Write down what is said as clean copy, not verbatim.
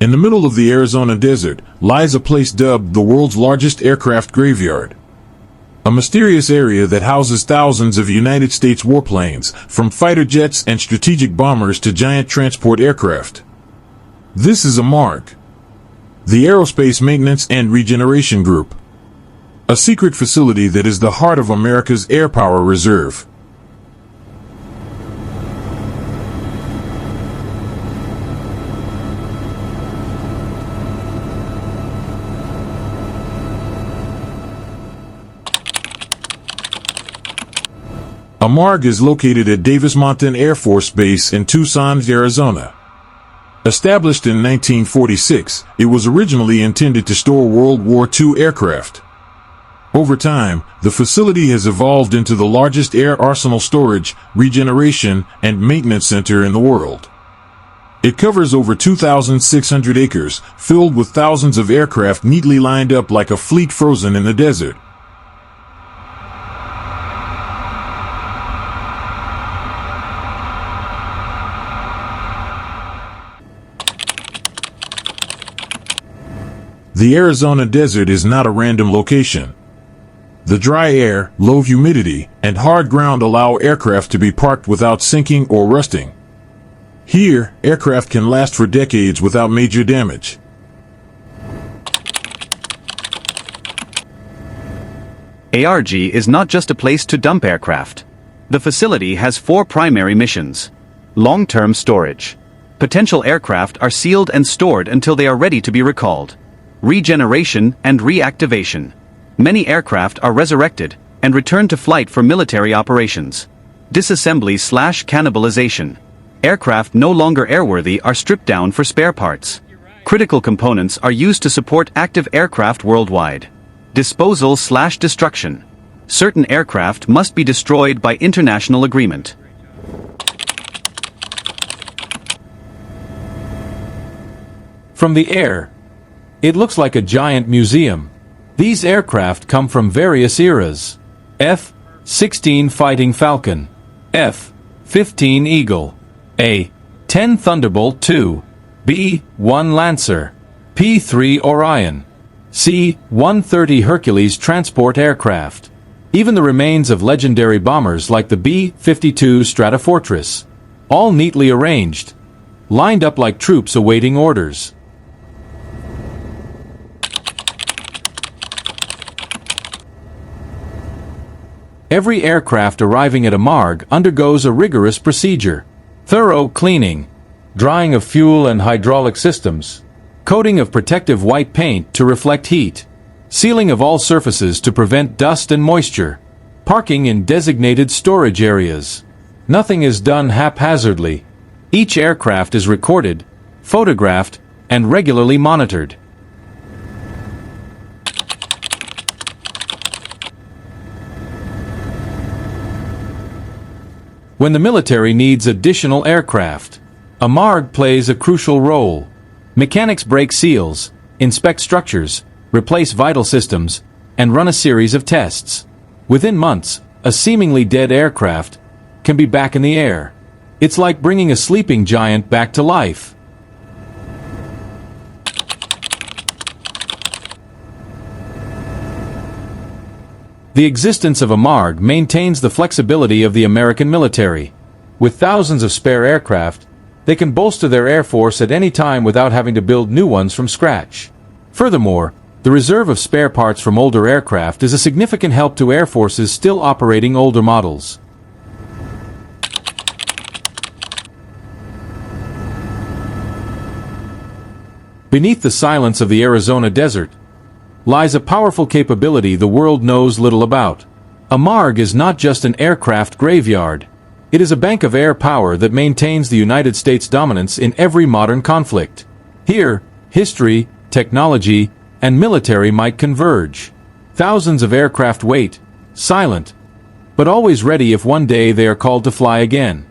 In the middle of the Arizona desert lies a place dubbed the world's largest aircraft graveyard. A mysterious area that houses thousands of United States warplanes, from fighter jets and strategic bombers to giant transport aircraft. This is AMARG, the Aerospace Maintenance and Regeneration Group, a secret facility that is the heart of America's air power reserve. AMARG is located at Davis-Monthan Air Force Base in Tucson, Arizona. Established in 1946, it was originally intended to store World War II aircraft. Over time, the facility has evolved into the largest air arsenal storage, regeneration, and maintenance center in the world. It covers over 2,600 acres, filled with thousands of aircraft neatly lined up like a fleet frozen in the desert. The Arizona desert is not a random location. The dry air, low humidity, and hard ground allow aircraft to be parked without sinking or rusting. Here, aircraft can last for decades without major damage. ARG is not just a place to dump aircraft. The facility has 4 primary missions. Long-term storage. Potential aircraft are sealed and stored until they are ready to be recalled. Regeneration and reactivation. Many aircraft are resurrected and returned to flight for military operations. Disassembly/cannibalization. Aircraft no longer airworthy are stripped down for spare parts. Critical components are used to support active aircraft worldwide. Disposal/destruction. Certain aircraft must be destroyed by international agreement. From the air, it looks like a giant museum. These aircraft come from various eras. F-16 Fighting Falcon, F-15 Eagle, A-10 Thunderbolt II, B-1 Lancer, P-3 Orion, C-130 Hercules transport aircraft. Even the remains of legendary bombers like the B-52 Stratofortress, all neatly arranged, lined up like troops awaiting orders. Every aircraft arriving at AMARG undergoes a rigorous procedure. Thorough cleaning, drying of fuel and hydraulic systems, coating of protective white paint to reflect heat, sealing of all surfaces to prevent dust and moisture, parking in designated storage areas. Nothing is done haphazardly. Each aircraft is recorded, photographed, and regularly monitored. When the military needs additional aircraft, AMARG plays a crucial role. Mechanics break seals, inspect structures, replace vital systems, and run a series of tests. Within months, a seemingly dead aircraft can be back in the air. It's like bringing a sleeping giant back to life. The existence of AMARG maintains the flexibility of the American military. With thousands of spare aircraft, they can bolster their air force at any time without having to build new ones from scratch. Furthermore, the reserve of spare parts from older aircraft is a significant help to air forces still operating older models. Beneath the silence of the Arizona desert lies a powerful capability the world knows little about. AMARG is not just an aircraft graveyard. It is a bank of air power that maintains the United States' dominance in every modern conflict. Here, history, technology, and military might converge. Thousands of aircraft wait, silent, but always ready if one day they are called to fly again.